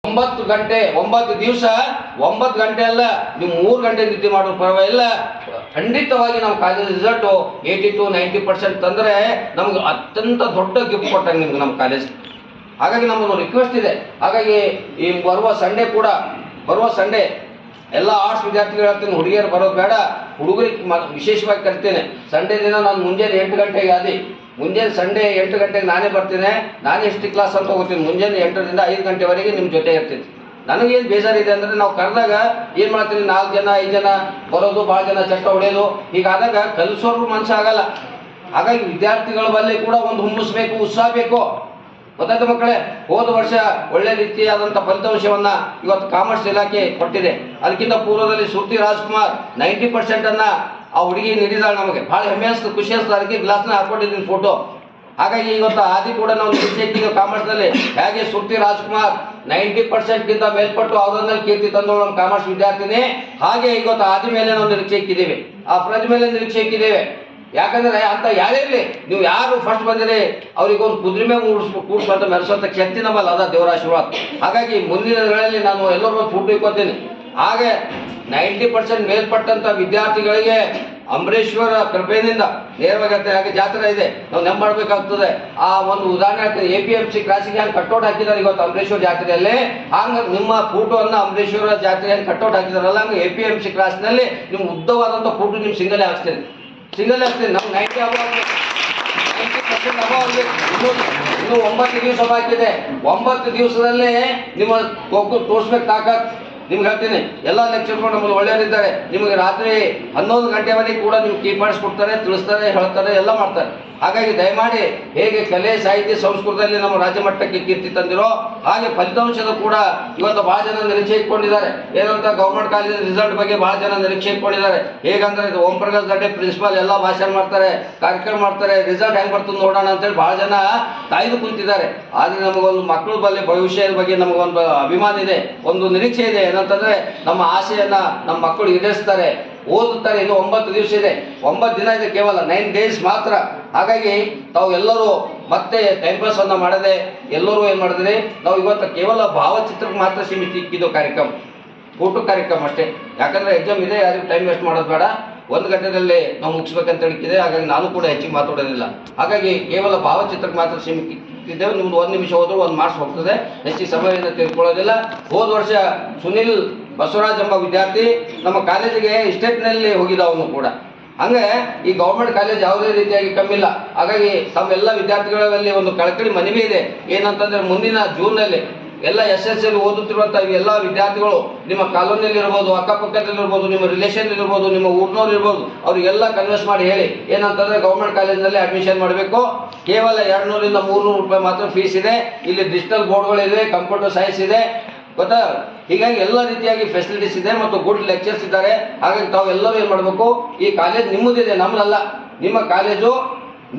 9 ದಿವಸ 9 ಗಂಟೆ ಅಲ್ಲ, ನೀವು 3 ಗಂಟೆ ನಿದ್ದೆ ಮಾಡೋದು ಪರವಾಗಿಲ್ಲ. ಖಂಡಿತವಾಗಿ ನಮ್ಮ ಕಾಲೇಜ್ ರಿಸಲ್ಟು 80 to 90% ತಂದರೆ ನಮ್ಗೆ ಅತ್ಯಂತ ದೊಡ್ಡ ಗಿಫ್ಟ್ ಕೊಟ್ಟಾಗ ನಿಮ್ಗೆ ನಮ್ಮ ಕಾಲೇಜ್. ಹಾಗಾಗಿ ನಮ್ಮದು ರಿಕ್ವೆಸ್ಟ್ ಇದೆ. ಹಾಗಾಗಿ ಈ ಬರುವ ಸಂಡೇ ಎಲ್ಲ ಆರ್ಟ್ಸ್ ವಿದ್ಯಾರ್ಥಿಗಳು ಹೇಳ್ತೀನಿ, ಹುಡುಗಿಯರು ಬರೋದು ಬೇಡ, ಹುಡುಗರಿಗೆ ವಿಶೇಷವಾಗಿ ಕರಿತೇನೆ. ಸಂಡೇ ದಿನ ನಾನು ಮುಂಜಾನೆ 8 ಗಂಟೆಗೆ ಮುಂಜಾನೆ ಸಂಡೇ 8 ಗಂಟೆಗೆ ನಾನೇ ಬರ್ತೀನಿ. ನಾನೇ ಹಿಸ್ಟ್ರಿ ಕ್ಲಾಸ್ ಅಂತ ಹೋಗ್ತೀನಿ. ಮುಂಜಾನೆ 8 ರಿಂದ 5 ಗಂಟೆವರೆಗೆ ನಿಮ್ಮ ಜೊತೆ ಇರ್ತೀನಿ. ನನಗೇನು ಬೇಜಾರಿದೆ ಅಂದರೆ, ನಾವು ಕರೆದಾಗ ಏನು ಮಾಡ್ತೀನಿ, 4 ಜನ 5 ಜನ ಬರೋದು, ಭಾಳ ಜನ ಚಟ್ಟ ಹೊಡೆಯೋದು, ಹೀಗಾದಾಗ ಕಲಿಸೋರ್ಗೂ ಮನಸ್ಸಾಗಲ್ಲ. ಹಾಗಾಗಿ ವಿದ್ಯಾರ್ಥಿಗಳ ಬಳಿ ಕೂಡ ಒಂದು ಹುಮ್ಮಸ್ಬೇಕು, ಉತ್ಸಾಹ ಬೇಕು. ಗೊತ್ತಾಯ್ತು ಮಕ್ಕಳೇ, ಹೋದ ವರ್ಷ ಒಳ್ಳೆ ರೀತಿಯಾದಂಥ ಫಲಿತಾಂಶವನ್ನ ಇವತ್ತು ಕಾಮರ್ಸ್ ಇಲಾಖೆ ಕೊಟ್ಟಿದೆ. ಅದಕ್ಕಿಂತ ಪೂರ್ವದಲ್ಲಿ ಶ್ರುತಿ ರಾಜ್ಕುಮಾರ್ 90% ಆ ಹುಡುಗಿ ನೀಡಿದಾಳೆ. ನಮಗೆ ಭಾಳ ಹೆಮ್ಮೆ ಅನಿಸ್ತು, ಖುಷಿ ಅನಿಸ್ತು. ಅದಕ್ಕೆ ಗ್ಲಾಸ್ನ ಹಾಕೊಂಡಿದ್ದೀನಿ ಫೋಟೋ. ಹಾಗಾಗಿ ಇವತ್ತು ಆದಿ ಕೂಡ ನಾವು ನಿರೀಕ್ಷೆ ಕಾಮರ್ಸ್ನಲ್ಲಿ ಹೇಗೆ ಶ್ರುತಿ ರಾಜ್ಕುಮಾರ್ 90%ಗಿಂತ ಮೇಲ್ಪಟ್ಟು ಅವರನ್ನಲ್ಲಿ ಕೀರ್ತಿ ತಂದವರು ನಮ್ಮ ಕಾಮರ್ಸ್ ವಿದ್ಯಾರ್ಥಿನಿ, ಹಾಗೆ ಇವತ್ತು ಆದಿ ಮೇಲೆ ನಾವು ನಿರೀಕ್ಷೆ ಇಕ್ಕಿದ್ದೇವೆ, ಆ ಫ್ರಜ್ ಮೇಲೆ ನಿರೀಕ್ಷೆ ಇಕ್ಕಿದ್ದೇವೆ. ಯಾಕಂದ್ರೆ ಅಂತ ಯಾರಿರಲಿ, ನೀವು ಯಾರು ಫಸ್ಟ್ ಬಂದಿರಿ ಅವ್ರಿಗೊಂದು ಕುದುರೆ ಕೂಡಿಸುವಂತ ಮೆರೆಸುವಂತ ಶಕ್ತಿ ನಮ್ಮಲ್ಲ, ಅದ ದೇವರ ಆಶೀರ್ವಾದ. ಹಾಗಾಗಿ ಮುಂದಿನ ದಿನಗಳಲ್ಲಿ ನಾನು ಎಲ್ಲರೂ ಒಂದು ಫೋಟೋ ಇಕ್ಕೋತೀನಿ. ಹಾಗೆ 90% ಮೇಲ್ಪಟ್ಟಂತ ವಿದ್ಯಾರ್ಥಿಗಳಿಗೆ ಅಂಬರೀಶ್ವರ ಕೃಪೆಯಿಂದ ನೇರವಾಗಿ ಹಾಗೆ ಜಾತ್ರೆ ಇದೆ, ನಾವು ನೆಮ್ಮಬೇಕಾಗ್ತದೆ. ಆ ಒಂದು ಉದಾಹರಣೆ ಆಗ್ತದೆ, APMC ಕ್ರಾಸಿಗೆ ಹಂಗೆ ಕಟ್ಔಟ್ ಹಾಕಿದ್ದಾರೆ ಇವತ್ತು ಅಂಬರೀಶ್ವರ ಜಾತ್ರೆಯಲ್ಲಿ. ಹಂಗೆ ನಿಮ್ಮ ಫೋಟೋವನ್ನು ಅಂಬರೀಶ್ವರ ಜಾತ್ರೆಯಲ್ಲಿ ಕಟ್ಔಟ್ ಹಾಕಿದಾರಲ್ಲ, ಹಂಗೆ APMC ಕ್ರಾಸ್ನಲ್ಲಿ ನಿಮ್ಮ ಉದ್ದವಾದಂಥ ಫೋಟೋ ನಿಮ್ಮ ಸಿಂಗಲೇ ಹಾಕ್ತೇನೆ. ನಮ್ಮ 90% ಅಭಾವ ಇನ್ನೂ 9 ದಿವಸ ಬಾಕಿದೆ. 9 ದಿವಸದಲ್ಲೇ ನಿಮ್ಮ ತೋರಿಸ್ಬೇಕು ತಾಕತ್. ನಿಮ್ಗೆ ಹೇಳ್ತೀನಿ, ಎಲ್ಲ ಲೆಕ್ಚರ್ಗಳು ನಮ್ಮಲ್ಲಿ ಒಳ್ಳೆಯವರಿದ್ದಾರೆ. ನಿಮಗೆ ರಾತ್ರಿ 11 ಗಂಟೆವರೆಗೆ ಕೂಡ ನಿಮ್ಗೆ ಕೀಪಾಡ್ಸ್ ಕೊಡ್ತಾರೆ, ತಿಳಿಸ್ತಾರೆ, ಹೇಳ್ತಾರೆ, ಎಲ್ಲ ಮಾಡ್ತಾರೆ. ಹಾಗಾಗಿ ದಯಮಾಡಿ ಹೇಗೆ ಕಲೆ, ಸಾಹಿತ್ಯ, ಸಂಸ್ಕೃತದಲ್ಲಿ ನಮ್ಮ ರಾಜ್ಯ ಮಟ್ಟಕ್ಕೆ ಕೀರ್ತಿ ತಂದಿರೋ ಹಾಗೆ ಫಲಿತಾಂಶದ ಕೂಡ ಇವತ್ತು ಭಾಳ ಜನ ನಿರೀಕ್ಷೆ ಇಟ್ಕೊಂಡಿದ್ದಾರೆ. ಏನಂತ ಗೌರ್ಮೆಂಟ್ ಕಾಲೇಜ್ ರಿಸಲ್ಟ್ ಬಗ್ಗೆ ಭಾಳ ಜನ ನಿರೀಕ್ಷೆ ಇಟ್ಕೊಂಡಿದ್ದಾರೆ. ಹೇಗಂದ್ರೆ ಇದು ಓಂ ಪ್ರಕಾಶ್ ದಡ್ಡೆ ಪ್ರಿನ್ಸಿಪಾಲ್ ಎಲ್ಲ ಭಾಷಣ ಮಾಡ್ತಾರೆ, ಕಾರ್ಯಕ್ರಮ ಮಾಡ್ತಾರೆ, ರಿಸಲ್ಟ್ ಹೆಂಗೆ ಬರ್ತದೆ ನೋಡೋಣ ಅಂತೇಳಿ ಭಾಳ ಜನ ಕಾಯ್ದು ಕುಂತಿದ್ದಾರೆ. ಆದರೆ ನಮಗೊಂದು ಮಕ್ಕಳ ಬಗ್ಗೆ ಭವಿಷ್ಯದ ಬಗ್ಗೆ ನಮಗೊಂದು ಅಭಿಮಾನ ಇದೆ, ಒಂದು ನಿರೀಕ್ಷೆ ಇದೆ. ಏನಂತಂದ್ರೆ ನಮ್ಮ ಆಸೆಯನ್ನ ನಮ್ಮ ಮಕ್ಕಳು ಈಡೇರಿಸ್ತಾರೆ, ಓದುತ್ತಾರೆ. ಇನ್ನು 9 ದಿವಸ ಇದೆ, 9 ದಿನ ಇದೆ, ಕೇವಲ 9 ಡೇಸ್ ಮಾತ್ರ. ಹಾಗಾಗಿ ತಾವು ಎಲ್ಲರೂ ಮತ್ತೆ ಟೈಮ್ ಪಾಸ್ ಅನ್ನ ಮಾಡದೆ ಎಲ್ಲರೂ ಏನು ಮಾಡಿದ್ರಿ, ನಾವು ಇವತ್ತು ಕೇವಲ ಭಾವಚಿತ್ರಕ್ಕೆ ಮಾತ್ರ ಸೀಮಿತ ಇಕ್ಕಿದ್ದು ಕಾರ್ಯಕ್ರಮ, ಫೋಟೋ ಕಾರ್ಯಕ್ರಮ ಅಷ್ಟೇ. ಯಾಕಂದ್ರೆ ಎಕ್ಸಾಮ್ ಇದೆ, ಯಾರಿಗೂ ಟೈಮ್ ವೇಸ್ಟ್ ಮಾಡೋದು ಬೇಡ, 1 ಗಂಟೆಯಲ್ಲಿ ನಾವು ಮುಗಿಸ್ಬೇಕಂತ ಹೇಳಿಕ್ಕಿದೆ. ಹಾಗಾಗಿ ನಾನು ಕೂಡ ಹೆಚ್ಚಿಗೆ ಮಾತಾಡೋದಿಲ್ಲ. ಹಾಗಾಗಿ ಕೇವಲ ಭಾವಚಿತ್ರಕ್ಕೆ ಮಾತ್ರ ಸೀಮಿತ ಇದ್ದೇವೆ. ನಿಮ್ದು 1 ನಿಮಿಷ ಹೋದ್ರು 1 ಮಾರ್ಕ್ಸ್ ಹೋಗ್ತದೆ, ಹೆಚ್ಚಿಗೆ ಸಮಯವನ್ನು ತೆಗೆದುಕೊಳ್ಳೋದಿಲ್ಲ. ಹೋದ ವರ್ಷ ಸುನಿಲ್ ಬಸವರಾಜ್ ಎಂಬ ವಿದ್ಯಾರ್ಥಿ ನಮ್ಮ ಕಾಲೇಜಿಗೆ ಸ್ಟೇಟ್ನಲ್ಲಿ ಹೋಗಿದ್ದವನು ಕೂಡ. ಹಂಗೆ ಈ ಗೌರ್ಮೆಂಟ್ ಕಾಲೇಜ್ ಯಾವುದೇ ರೀತಿಯಾಗಿ ಕಮ್ಮಿಲ್ಲ. ಹಾಗಾಗಿ ತಮ್ಮೆಲ್ಲ ವಿದ್ಯಾರ್ಥಿಗಳಲ್ಲಿ ಒಂದು ಕಳಕಳಿ ಮನವಿ ಇದೆ. ಏನಂತಂದ್ರೆ, ಮುಂದಿನ ಜೂನ್ನಲ್ಲಿ ಎಲ್ಲ SSL ಓದುತ್ತಿರುವಂಥ ಎಲ್ಲ ವಿದ್ಯಾರ್ಥಿಗಳು ನಿಮ್ಮ ಕಾಲೋನಿಯಲ್ಲಿ ಇರ್ಬೋದು, ಅಕ್ಕಪಕ್ಕದಲ್ಲಿರ್ಬೋದು, ನಿಮ್ಮ ರಿಲೇಷನ್ ಇರ್ಬೋದು, ನಿಮ್ಮ ಊರಿನವ್ರು ಇರ್ಬೋದು, ಅವ್ರಿಗೆಲ್ಲ ಕನ್ವಿನ್ಸ್ ಮಾಡಿ ಹೇಳಿ ಏನಂತಂದ್ರೆ ಗೌರ್ಮೆಂಟ್ ಕಾಲೇಜಿನಲ್ಲಿ ಅಡ್ಮಿಷನ್ ಮಾಡಬೇಕು. ಕೇವಲ 200 ರಿಂದ 300 ರೂಪಾಯಿ ಮಾತ್ರ ಫೀಸ್ ಇದೆ. ಇಲ್ಲಿ ಡಿಜಿಟಲ್ ಬೋರ್ಡ್ಗಳಿದೆ, ಕಂಪ್ಯೂಟರ್ ಸೈನ್ಸ್ ಇದೆ, ಗೊತ್ತಾ. ಹೀಗಾಗಿ ಎಲ್ಲ ರೀತಿಯಾಗಿ ಫೆಸಿಲಿಟೀಸ್ ಇದೆ ಮತ್ತು ಗುಡ್ ಲೆಕ್ಚರ್ಸ್ ಇದ್ದಾರೆ. ಹಾಗಾಗಿ ತಾವು ಎಲ್ಲರೂ ಏನು ಮಾಡಬೇಕು, ಈ ಕಾಲೇಜ್ ನಿಮ್ಮದಿದೆ, ನಮ್ಮದಲ್ಲ, ನಿಮ್ಮ ಕಾಲೇಜು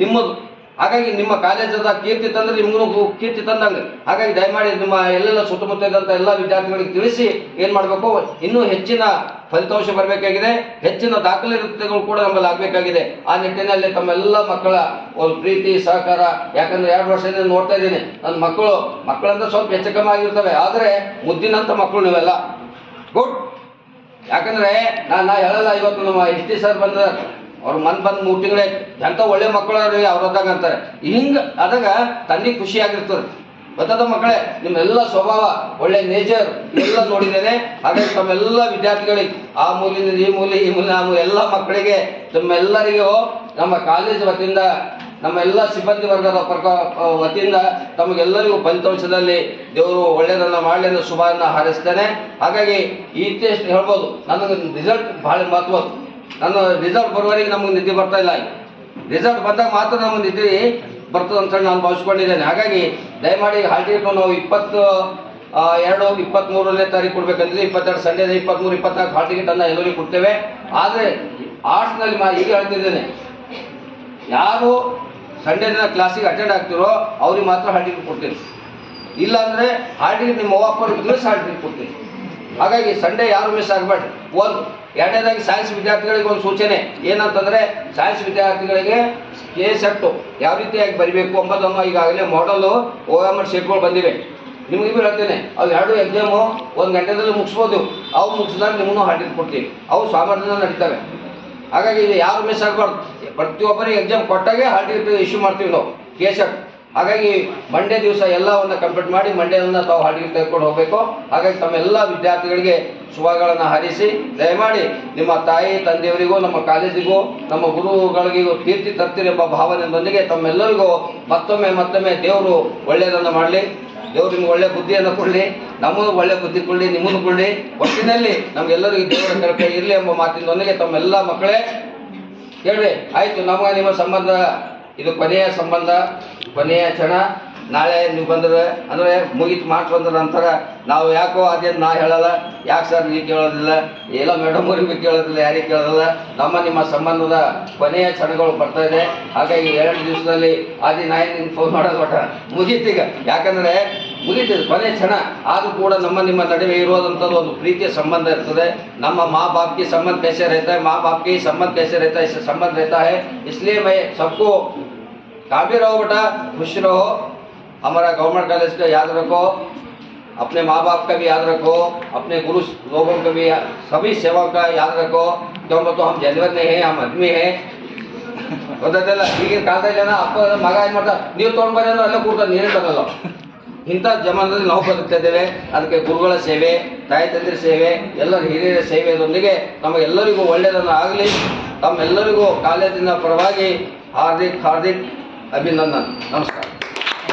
ನಿಮ್ಮದು. ಹಾಗಾಗಿ ನಿಮ್ಮ ಕಾಲೇಜದ ಕೀರ್ತಿ ತಂದ್ರೆ ನಿಮಗೂ ಕೀರ್ತಿ ತಂದಂಗೆ. ಹಾಗಾಗಿ ದಯಮಾಡಿ ನಿಮ್ಮ ಎಲ್ಲೆಲ್ಲ ಸುತ್ತಮುತ್ತ ಇದ್ದಂಥ ಎಲ್ಲ ವಿದ್ಯಾರ್ಥಿಗಳಿಗೆ ತಿಳಿಸಿ ಏನು ಮಾಡಬೇಕು, ಇನ್ನೂ ಹೆಚ್ಚಿನ ಫಲಿತಾಂಶ ಬರಬೇಕಾಗಿದೆ, ಹೆಚ್ಚಿನ ದಾಖಲಾತಿಗಳು ಕೂಡ ನಮ್ಮಲ್ಲಿ ಆಗಬೇಕಾಗಿದೆ. ಆ ನಿಟ್ಟಿನಲ್ಲಿ ತಮ್ಮೆಲ್ಲ ಮಕ್ಕಳ ಒಂದು ಪ್ರೀತಿ ಸಹಕಾರ, ಯಾಕಂದ್ರೆ 2 ವರ್ಷದಿಂದ ನೋಡ್ತಾ ಇದ್ದೀನಿ ನನ್ನ ಮಕ್ಕಳಂತ ಸ್ವಲ್ಪ ಹೆಚ್ಚು ಕಮ್ಮಿ ಆಗಿರ್ತವೆ, ಆದರೆ ಮುದ್ದಿನಂಥ ಮಕ್ಕಳು ನೀವೆಲ್ಲ ಗುಡ್. ಯಾಕಂದ್ರೆ ನಾ ಹೇಳಲ್ಲ, ಇವತ್ತು ನಮ್ಮ ST ಸರ್ ಬಂದ ಅವ್ರು ಬಂದು 3 ತಿಂಗಳೇ ಎಂಥ ಒಳ್ಳೆ ಮಕ್ಕಳು ಅವ್ರದಾಗ ಅಂತಾರೆ. ಹಿಂಗೆ ಆದಾಗ ತಂದೆ ಖುಷಿಯಾಗಿರ್ತದೆ. ಗೊತ್ತದ ಮಕ್ಕಳೇ, ನಿಮ್ಮೆಲ್ಲ ಸ್ವಭಾವ, ಒಳ್ಳೆ ನೇಚರ್ ಎಲ್ಲ ನೋಡಿದ್ದೇನೆ. ಹಾಗಾಗಿ ತಮ್ಮೆಲ್ಲ ವಿದ್ಯಾರ್ಥಿಗಳಿಗೆ ಆ ಮೂಲಿಂದ ಈ ಮೂಲೆ ಎಲ್ಲ ಮಕ್ಕಳಿಗೆ ತಮ್ಮೆಲ್ಲರಿಗೂ ನಮ್ಮ ಕಾಲೇಜ್ ವತಿಯಿಂದ, ನಮ್ಮ ಎಲ್ಲ ಸಿಬ್ಬಂದಿ ವರ್ಗದ ವತಿಯಿಂದ ತಮಗೆಲ್ಲರಿಗೂ ಫಲಿತಾಂಶದಲ್ಲಿ ದೇವರು ಒಳ್ಳೆಯದನ್ನು ಮಾಡಲಿ ಅನ್ನೋ ಶುಭವನ್ನು ಹಾರೈಸ್ತೇನೆ. ಹಾಗಾಗಿ ಇತ್ತೆಷ್ಟು ಹೇಳ್ಬೋದು, ನನಗೆ ರಿಸಲ್ಟ್ ಭಾಳ ಮಹತ್ವದ್ದು. ನಾನು ರಿಸಲ್ಟ್ ಬರುವವರೆಗೆ ನಮಗೆ ನಿದ್ದೆ ಬರ್ತಾ ಇಲ್ಲ. ರಿಸಲ್ಟ್ ಬಂದಾಗ ಮಾತ್ರ ನಮಗೆ ನಿದ್ದೆ ಬರ್ತದೆ ಅಂತೇಳಿ ನಾನು ಭಾವಿಸ್ಕೊಂಡಿದ್ದೇನೆ. ಹಾಗಾಗಿ ದಯಮಾಡಿ ಹಾಲ್ ಟಿಕೆಟ್ ನಾವು 22-23ನೇ ತಾರೀಕು ಕೊಡ್ಬೇಕಂದ್ರೆ 22 ಸಂಡೇ 23-24 ಹಾಲ್ ಟಿಕೆಟ್ ಅನ್ನ ಎಲ್ಲರಿಗೂ ಕೊಡ್ತೇವೆ. ಆದರೆ ಆರ್ಟ್ಸ್ನಲ್ಲಿ ಈಗ ಹೇಳ್ತಿದ್ದೇನೆ, ಯಾರು ಸಂಡೇ ದಿನ ಕ್ಲಾಸಿಗೆ ಅಟೆಂಡ್ ಆಗ್ತಿರೋ ಅವ್ರಿಗೆ ಮಾತ್ರ ಹಾಲ್ ಟಿಕೆಟ್ ಕೊಡ್ತೀನಿ. ಇಲ್ಲಾಂದರೆ ಹಾಲ್ ಟಿಕೆಟ್ ನಿಮ್ಮ ಅವ್ವಪ್ಪರಿಗೆ ತಿಳಿಸಿ ಹಾಲ್ ಟಿಕೆಟ್ ಕೊಡ್ತೀನಿ. ಹಾಗಾಗಿ ಸಂಡೇ ಯಾರು ಮಿಸ್ ಆಗಬೇಡ್ರಿ. 1 ಎರಡನೇದಾಗಿ ಸೈನ್ಸ್ ವಿದ್ಯಾರ್ಥಿಗಳಿಗೆ ಒಂದು ಸೂಚನೆ ಏನಂತಂದರೆ, ಸೈನ್ಸ್ ವಿದ್ಯಾರ್ಥಿಗಳಿಗೆ ಕೆ ಸೆಟ್ಟು ಯಾವ ರೀತಿಯಾಗಿ ಬರೀಬೇಕು ಎಂಬುದನ್ನು ಈಗಾಗಲೇ ಮಾಡಲು OMR ಶೀಟ್ಗಳು ಬಂದಿವೆ. ನಿಮಗಿಗೂ ಹೇಳ್ತೇನೆ, ಅವು ಎರಡು ಎಕ್ಸಾಮು 1 ಗಂಟೆದಲ್ಲಿ ಮುಗಿಸ್ಬೋದು. ಅವು ಮುಗಿಸಿದಾಗ ನಿಮ್ಮನ್ನು ಹಾಲ್ ಟಿಕೆಟ್ ಕೊಡ್ತೀವಿ. ಅವು ಸಾಮರ್ಥ್ಯದಿಂದ ನಡೀತವೆ. ಹಾಗಾಗಿ ಇದು ಯಾರು ಮಿಸ್ ಆಗಬಾರ್ದು. ಪ್ರತಿಯೊಬ್ಬರಿಗೆ ಎಕ್ಸಾಮ್ ಕೊಟ್ಟಾಗೆ ಹಾಲ್ ಟಿಕೆಟ್ ಇಶ್ಯೂ ಮಾಡ್ತೀವಿ ನಾವು KSET. ಹಾಗಾಗಿ ಮಂಡೇ ದಿವಸ ಎಲ್ಲವನ್ನು ಕಂಪ್ಲೀಟ್ ಮಾಡಿ ಮಂಡೇದಿಂದ ತಾವು ಹಾಲ್ ಟಿಕೆಟ್ ತೆಗೆದುಕೊಂಡು ಹೋಗಬೇಕು. ಹಾಗಾಗಿ ತಮ್ಮೆಲ್ಲ ವಿದ್ಯಾರ್ಥಿಗಳಿಗೆ ಶುಭಗಳನ್ನು ಹಾರೈಸಿ ದಯಮಾಡಿ ನಿಮ್ಮ ತಾಯಿ ತಂದೆಯವರಿಗೂ ನಮ್ಮ ಕಾಲೇಜಿಗೂ ನಮ್ಮ ಗುರುಗಳಿಗೂ ಕೀರ್ತಿ ತರ್ತೀರಿ ಎಂಬ ಭಾವನೆಯೊಂದಿಗೆ ತಮ್ಮೆಲ್ಲರಿಗೂ ಮತ್ತೊಮ್ಮೆ ದೇವರು ಒಳ್ಳೆಯದನ್ನು ಮಾಡಲಿ. ದೇವರು ನಿಮ್ಗೆ ಒಳ್ಳೆ ಬುದ್ಧಿಯನ್ನು ಕೊಡಲಿ, ನಮ್ಮನ್ನು ಒಳ್ಳೆ ಬುದ್ಧಿ ಕೊಡಲಿ, ನಿಮ್ಮನ್ನು ಕೊಡಲಿ. ಒಟ್ಟಿನಲ್ಲಿ ನಮಗೆಲ್ಲರಿಗೂ ದೇವರ ಕೃಪೆ ಇರಲಿ ಎಂಬ ಮಾತಿನೊಂದಿಗೆ ತಮ್ಮೆಲ್ಲ ಮಕ್ಕಳೇ ಕೇಳಿ ಆಯಿತು. ನಮಗೆ ನಿಮ್ಮ ಸಂಬಂಧ ಇದು ಕೊನೆಯ ಸಂಬಂಧ, ಕೊನೆಯ ಕ್ಷಣ. ನಾಳೆ ನೀವು ಬಂದ್ರೆ ಅಂದರೆ ಮುಗೀತು ಮಾತು ಬಂದ ನಂತರ ನಾವು ಯಾಕೋ ಅದೇನು ನಾ ಹೇಳಲ್ಲ, ಯಾಕೆ ಸರ್ ನೀವು ಕೇಳೋದಿಲ್ಲ, ಎಲ್ಲ ಮೇಡಮ್ ಅವ್ರಿಗೆ ಕೇಳೋದಿಲ್ಲ, ಯಾರಿಗೆ ಕೇಳೋದಿಲ್ಲ. ನಿಮ್ಮ ಸಂಬಂಧದ ಕೊನೆಯ ಕ್ಷಣಗಳು ಬರ್ತಾ ಇದೆ. ಹಾಗಾಗಿ 2 ದಿವಸದಲ್ಲಿ ಆದಿ ನಾಯಿ ನಿಮ್ಗೆ ಫೋನ್ ಮಾಡೋದು ಒಟ್ಟ ಮುಗೀತೀಗ. ಯಾಕಂದರೆ ಮುಗೀತಿದೆ ಕೊನೆಯ ಕ್ಷಣ. ಆದರೂ ಕೂಡ ನಿಮ್ಮ ನಡುವೆ ಇರೋದಂಥದ್ದು ಒಂದು ಪ್ರೀತಿಯ ಸಂಬಂಧ ಇರ್ತದೆ. ನಮ್ಮ माँ बाप की संबंध कैसे रहता है, माँ बाप की संबंध कैसे रहता है, इससे संबंध रहता है. इसलिए मैं सबको काबिल रहो बेटा, खुश रहो. हमारा गवर्नमेंट कॉलेज का याद रखो, अपने माँ बाप का भी याद रखो, अपने गुरु लोगों का भी, सभी सेवा का याद रखो. क्योंकि तो हम जानवर नहीं हैं, हम आदमी हैं. ಗೊತ್ತಾಯ್ತಲ್ಲ? ಈಗಿನ ಕಾಲದಲ್ಲಿ ಜನ ಅಪ್ಪ ಮಗ ಏನು ಮಾಡ್ತಾರೆ, ನೀವು ತೊಗೊಂಡು ಬರೀ ಅಂದ್ರೆ ಅಲ್ಲೇ ಕೂರ್ತಾರೆ, ನೀರೇ ತರಲ್ಲ. ಇಂಥ ಜಮಾನದಲ್ಲಿ ನಾವು ಬದುಕ್ತಾ ಇದ್ದೇವೆ. ಅದಕ್ಕೆ ಗುರುಗಳ ಸೇವೆ, ತಾಯಿ ತಂದೆಯ ಸೇವೆ, ಎಲ್ಲರ ಹಿರಿಯರ ಸೇವೆಯೊಂದಿಗೆ ನಮಗೆಲ್ಲರಿಗೂ ಒಳ್ಳೆಯದನ್ನು ಆಗಲಿ. ತಮ್ಮೆಲ್ಲರಿಗೂ ಕಾಲೇಜಿನ ಪರವಾಗಿ ಹಾರ್ದಿಕ್ ಅಭಿನಂದನೆ. ನಮಸ್ಕಾರ.